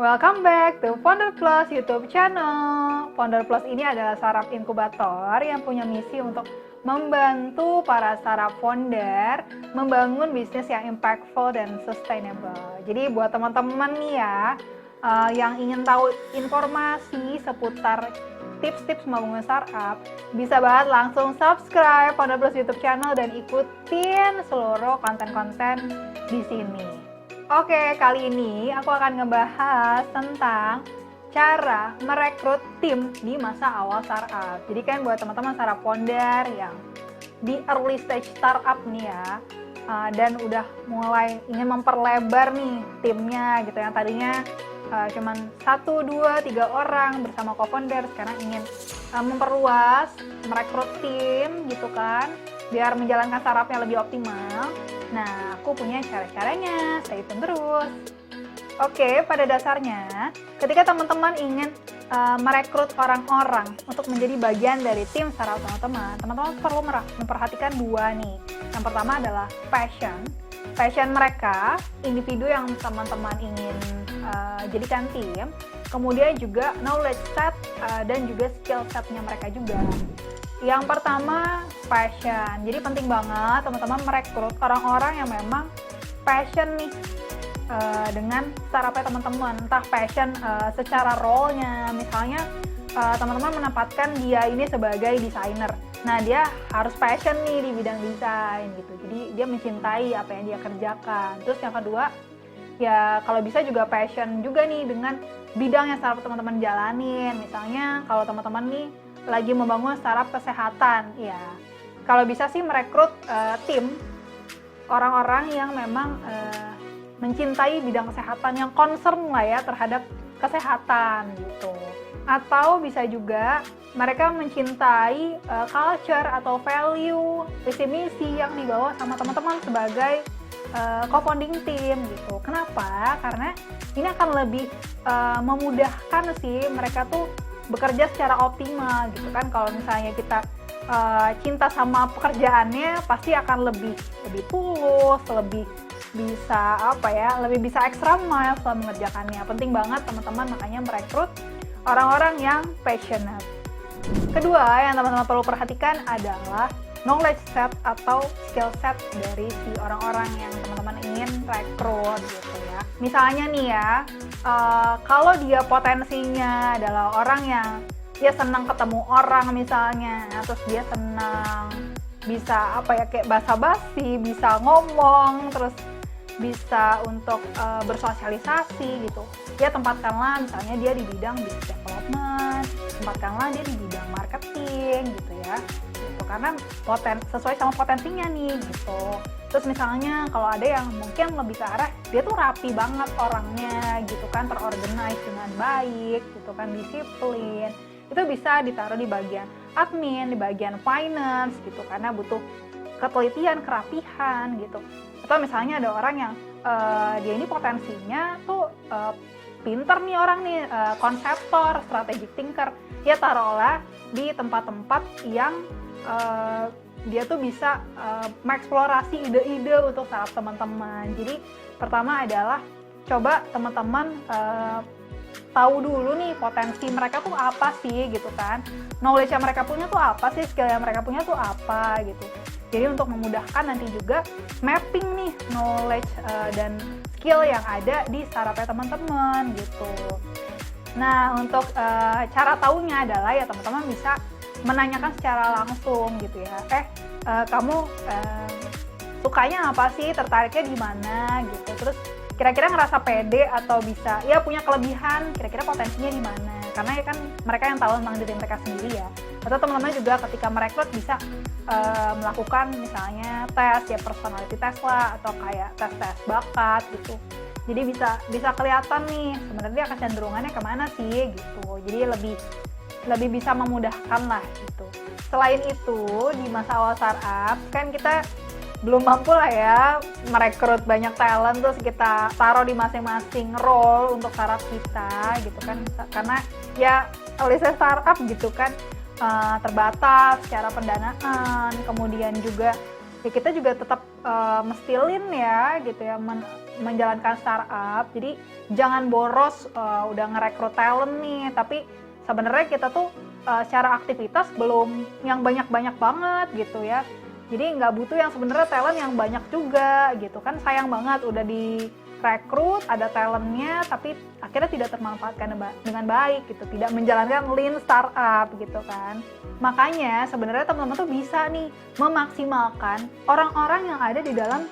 Welcome back to Founder Plus YouTube channel. Founder Plus ini adalah startup inkubator yang punya misi untuk membantu para startup founder membangun bisnis yang impactful dan sustainable. Jadi buat teman-teman nih ya, yang ingin tahu informasi seputar tips-tips membangun startup, bisa banget langsung subscribe Founder Plus YouTube channel dan ikutin seluruh konten-konten di sini. Oke, kali ini aku akan ngebahas tentang cara merekrut tim di masa awal startup. Jadi kan buat teman-teman startup founder yang di early stage startup nih ya, dan udah mulai ingin memperlebar nih timnya gitu, yang tadinya cuman 1, 2, 3 orang bersama co-founder, sekarang ingin memperluas, merekrut tim gitu kan, biar menjalankan startupnya lebih optimal. Nah, aku punya cara-caranya, stay tune terus. Oke, pada dasarnya ketika teman-teman ingin merekrut orang-orang untuk menjadi bagian dari tim startup teman-teman perlu memperhatikan dua nih. Yang pertama adalah passion mereka, individu yang teman-teman ingin jadikan tim, kemudian juga knowledge set dan juga skill setnya mereka juga. Yang pertama, passion. Jadi penting banget teman-teman merekrut orang-orang yang memang passion nih dengan startupnya teman-teman. Entah passion secara role-nya, misalnya teman-teman menempatkan dia ini sebagai desainer. Nah, dia harus passion nih di bidang desain gitu. Jadi dia mencintai apa yang dia kerjakan. Terus yang kedua, ya kalau bisa juga passion juga nih dengan bidang yang startup teman-teman jalanin. Misalnya kalau teman-teman nih lagi membangun startup kesehatan, ya kalau bisa sih merekrut tim orang-orang yang memang mencintai bidang kesehatan, yang concern lah ya terhadap kesehatan gitu. Atau bisa juga mereka mencintai culture atau value, visi misi yang dibawa sama teman-teman sebagai co-founding team gitu. Kenapa? Karena ini akan lebih memudahkan sih mereka tuh bekerja secara optimal gitu kan. Kalau misalnya kita cinta sama pekerjaannya, pasti akan lebih tulus, lebih bisa lebih bisa extra mile setelah mengerjakannya. Penting banget teman-teman makanya merekrut orang-orang yang passionate. Kedua yang teman-teman perlu perhatikan adalah knowledge set atau skill set dari si orang-orang yang teman-teman ingin rekrut gitu ya. Misalnya nih ya, kalau dia potensinya adalah orang yang dia senang ketemu orang misalnya, terus dia senang bisa kayak basa-basi, bisa ngomong, terus bisa untuk bersosialisasi gitu. Ya tempatkanlah misalnya dia di bidang business development, tempatkanlah dia di bidang marketing gitu ya. Gitu, karena sesuai sama potensinya nih gitu. Terus misalnya kalau ada yang mungkin lebih ke arah dia tuh rapi banget orangnya gitu kan, terorganize dengan baik gitu kan, disiplin. Itu bisa ditaruh di bagian admin, di bagian finance gitu, karena butuh ketelitian, kerapihan gitu. Atau misalnya ada orang yang dia ini potensinya tuh pinter nih orang nih, konseptor, strategic thinker, ya taruhlah di tempat-tempat yang dia tuh bisa mengeksplorasi ide-ide untuk startup teman-teman. Jadi pertama adalah coba teman-teman tahu dulu nih potensi mereka tuh apa sih gitu kan, knowledge yang mereka punya tuh apa sih, skill yang mereka punya tuh apa gitu. Jadi untuk memudahkan nanti juga mapping nih knowledge dan skill yang ada di startupnya teman-teman gitu. Nah untuk cara taunya adalah ya teman-teman bisa menanyakan secara langsung gitu ya. Kamu sukanya apa sih, tertariknya di mana gitu. Terus kira-kira ngerasa pede atau bisa ya punya kelebihan, kira-kira potensinya di mana. Karena ya kan mereka yang tahu tentang diri mereka sendiri ya. Atau teman-teman juga ketika merekrut bisa melakukan misalnya tes ya, personality test lah, atau kayak tes bakat gitu. Jadi bisa kelihatan nih sebenarnya kecenderungannya kemana sih gitu. Jadi lebih bisa memudahkan lah gitu. Selain itu di masa awal startup kan kita belum mampu lah ya merekrut banyak talent terus kita taruh di masing-masing role untuk startup kita gitu kan, karena ya early stage startup gitu kan terbatas secara pendanaan, kemudian juga ya kita juga tetap mestilin ya gitu ya, menjalankan startup. Jadi jangan boros udah ngerekrut talent nih, tapi sebenarnya kita tuh secara aktivitas belum yang banyak-banyak banget gitu ya. Jadi nggak butuh yang sebenarnya talent yang banyak juga gitu kan, sayang banget udah direkrut ada talentnya tapi akhirnya tidak termanfaatkan dengan baik gitu, tidak menjalankan lean startup gitu kan. Makanya sebenarnya teman-teman tuh bisa nih memaksimalkan orang-orang yang ada di dalam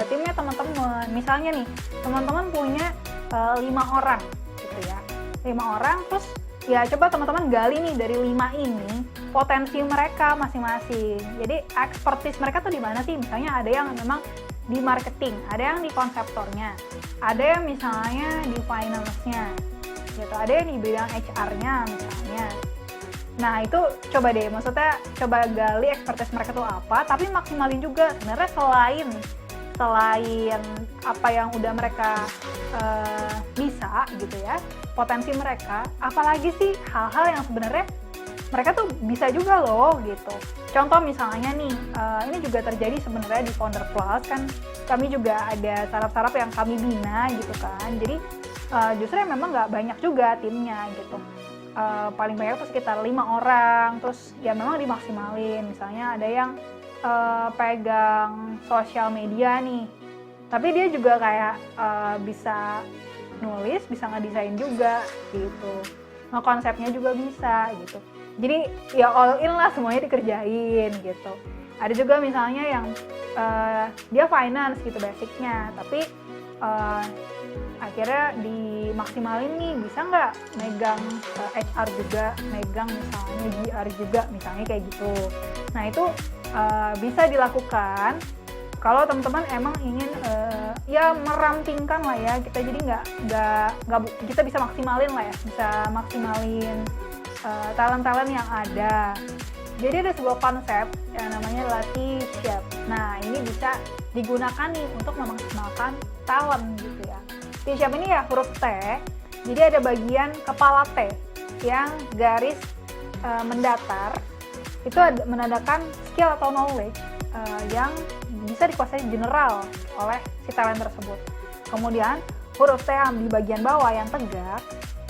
timnya teman-teman. Misalnya nih teman-teman punya 5 orang gitu ya, 5 orang, terus ya coba teman-teman gali nih dari 5 ini potensi mereka masing-masing. Jadi expertise mereka tuh di mana sih? Misalnya ada yang memang di marketing, ada yang di konseptornya, ada yang misalnya di finance-nya gitu, ada yang di bidang HR-nya misalnya. Nah itu coba deh, maksudnya coba gali expertise mereka tuh apa, tapi maksimalin juga sebenarnya selain apa yang udah mereka bisa gitu ya, potensi mereka, apalagi sih hal-hal yang sebenarnya mereka tuh bisa juga loh gitu. Contoh misalnya nih, ini juga terjadi sebenarnya di Founder Plus kan, kami juga ada startup-startup yang kami bina gitu kan. Jadi justru memang nggak banyak juga timnya gitu. Paling banyak tuh sekitar 5 orang, terus ya memang dimaksimalin. Misalnya ada yang pegang sosial media nih, tapi dia juga kayak bisa nulis, bisa ngedesain juga gitu, konsepnya juga bisa gitu. Jadi ya all in lah, semuanya dikerjain gitu. Ada juga misalnya yang dia finance gitu basicnya, tapi akhirnya dimaksimalin nih, bisa nggak megang HR juga, megang misalnya GR juga, misalnya kayak gitu. Nah itu bisa dilakukan kalau teman-teman emang ingin ya merampingkan lah ya, kita jadi nggak kita bisa maksimalin lah ya, bisa maksimalin talent-talent yang ada. Jadi ada sebuah konsep yang namanya T-shape. Nah ini bisa digunakan nih untuk memaksimalkan talent gitu ya. T-shape ini ya huruf T, jadi ada bagian kepala T yang garis mendatar, itu menandakan skill atau knowledge yang bisa dikuasai general oleh si talent tersebut. Kemudian huruf T yang di bagian bawah yang tegak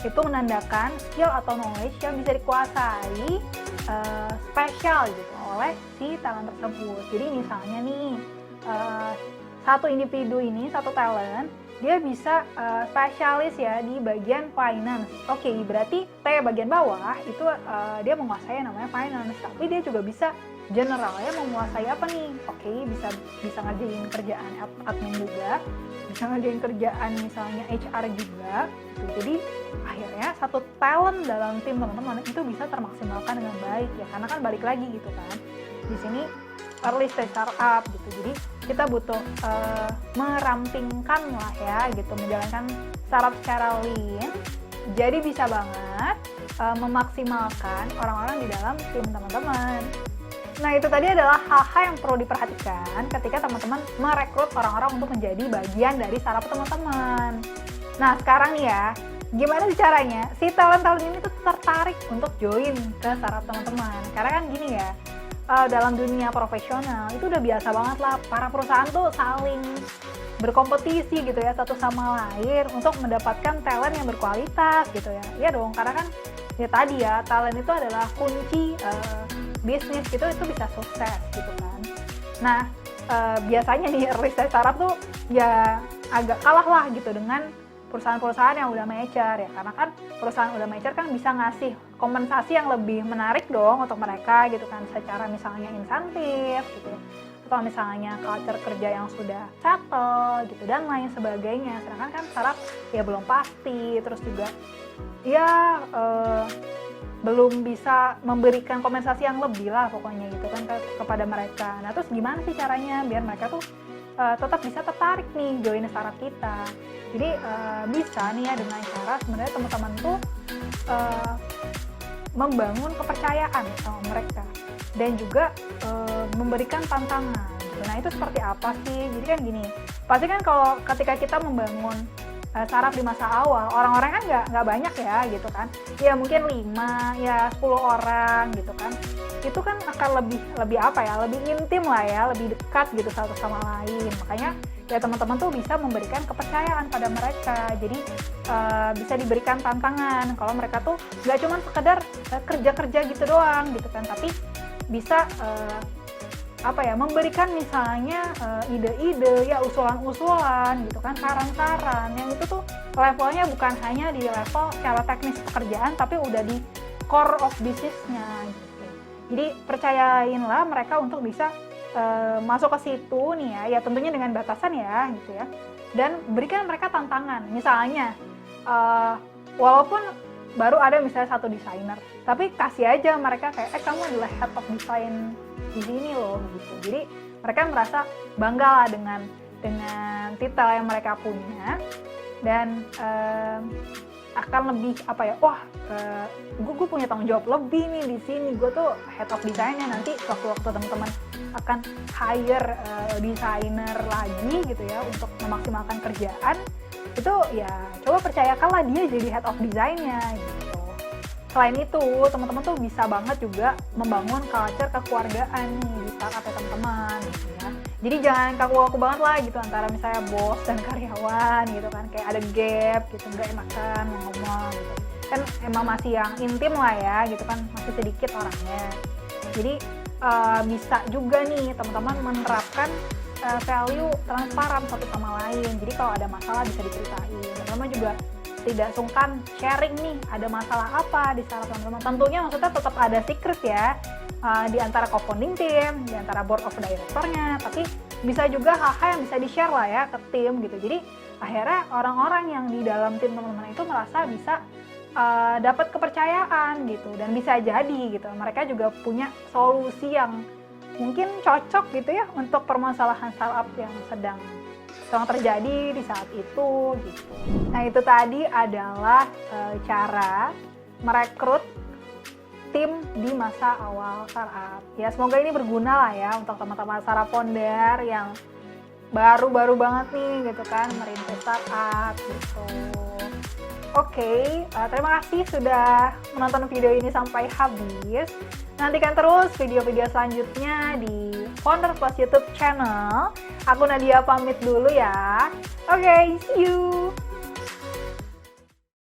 itu menandakan skill atau knowledge yang bisa dikuasai spesial gitu oleh si talent tersebut. Jadi misalnya nih satu individu ini, satu talent, dia bisa spesialis ya di bagian finance. Oke, berarti T bagian bawah itu dia menguasai yang namanya finance, tapi dia juga bisa generalnya menguasai apa nih? Oke, bisa ngerjain kerjaan admin juga, bisa ngerjain kerjaan misalnya HR juga gitu. Jadi akhirnya satu talent dalam tim teman-teman itu bisa termaksimalkan dengan baik ya, karena kan balik lagi gitu kan, di sini early stage startup gitu. Jadi kita butuh merampingkan lah ya gitu, menjalankan startup secara lean, jadi bisa banget memaksimalkan orang-orang di dalam tim teman-teman. Nah itu tadi adalah hal-hal yang perlu diperhatikan ketika teman-teman merekrut orang-orang untuk menjadi bagian dari startup teman-teman. Nah sekarang ya, gimana sih caranya si talent-talent ini tuh tertarik untuk join ke startup teman-teman? Karena kan gini ya, dalam dunia profesional itu udah biasa banget lah, para perusahaan tuh saling berkompetisi gitu ya satu sama lain untuk mendapatkan talent yang berkualitas gitu ya. Iya dong, karena kan ya tadi ya, talent itu adalah kunci bisnis gitu, itu bisa sukses gitu kan. Nah biasanya nih early stage startup tuh ya agak kalah lah gitu dengan perusahaan-perusahaan yang udah mature ya, karena kan perusahaan udah mature kan bisa ngasih kompensasi yang lebih menarik dong untuk mereka gitu kan, secara misalnya insentif gitu ya, atau misalnya culture kerja yang sudah settle gitu dan lain sebagainya. Sedangkan kan startup ya belum pasti, terus juga ya belum bisa memberikan kompensasi yang lebih lah pokoknya gitu kan kepada mereka. Nah terus gimana sih caranya biar mereka tuh tetap bisa tertarik nih join startup kita? Jadi bisa nih ya dengan cara sebenarnya teman-teman tuh membangun kepercayaan sama mereka dan juga memberikan tantangan gitu. Nah itu seperti apa sih? Jadi kan gini, pasti kan kalau ketika kita membangun startup di masa awal, orang-orang kan nggak banyak ya gitu kan, ya mungkin 5 ya 10 orang gitu kan, itu kan akan lebih apa ya, lebih intim lah ya, lebih dekat gitu satu sama lain. Makanya ya teman-teman tuh bisa memberikan kepercayaan pada mereka, jadi bisa diberikan tantangan kalau mereka tuh nggak cuma sekedar kerja-kerja gitu doang gitu kan, tapi bisa memberikan misalnya ide-ide ya, usulan-usulan gitu kan, saran-saran yang itu tuh levelnya bukan hanya di level secara teknis pekerjaan, tapi udah di core of bisnisnya gitu. Jadi percayainlah mereka untuk bisa masuk ke situ nih ya tentunya dengan batasan ya gitu ya, dan berikan mereka tantangan. Misalnya walaupun baru ada misalnya satu desainer, tapi kasih aja mereka kayak kamu adalah head of design di sini loh gitu. Jadi mereka merasa bangga lah dengan titel yang mereka punya, dan akan lebih gue punya tanggung jawab lebih nih di sini, gue tuh head of design-nya. Nanti waktu teman-teman akan hire desainer lagi gitu ya untuk memaksimalkan kerjaan, itu ya coba percayakanlah dia jadi head of design-nya gitu. Selain itu, teman-teman tuh bisa banget juga membangun culture kekeluargaan nih di startup ya teman-teman gitu ya. Jadi jangan kaku-kaku banget lah gitu antara misalnya bos dan karyawan gitu kan, kayak ada gap gitu, nggak enakan ngomong gitu. Kan emang masih yang intim lah ya gitu kan, masih sedikit orangnya. Jadi bisa juga nih teman-teman menerapkan value transparan satu sama lain. Jadi kalau ada masalah bisa diceritain. Teman-teman juga tidak sungkan sharing nih, ada masalah apa di startup teman-teman. Tentunya maksudnya tetap ada secret ya di antara co-founding team, di antara board of director-nya, tapi bisa juga hal-hal yang bisa di-share lah ya ke tim gitu. Jadi akhirnya orang-orang yang di dalam tim teman-teman itu merasa bisa dapat kepercayaan gitu, dan bisa jadi gitu mereka juga punya solusi yang mungkin cocok gitu ya untuk permasalahan startup yang sedang terjadi di saat itu gitu. Nah itu tadi adalah cara merekrut tim di masa awal startup. Ya semoga ini berguna lah ya untuk teman-teman startup founder yang baru-baru banget nih gitu kan merintis startup gitu. Oke, terima kasih sudah menonton video ini sampai habis. Nantikan terus video-video selanjutnya di Founder Plus YouTube channel. Aku Nadia pamit dulu ya. Oke, see you!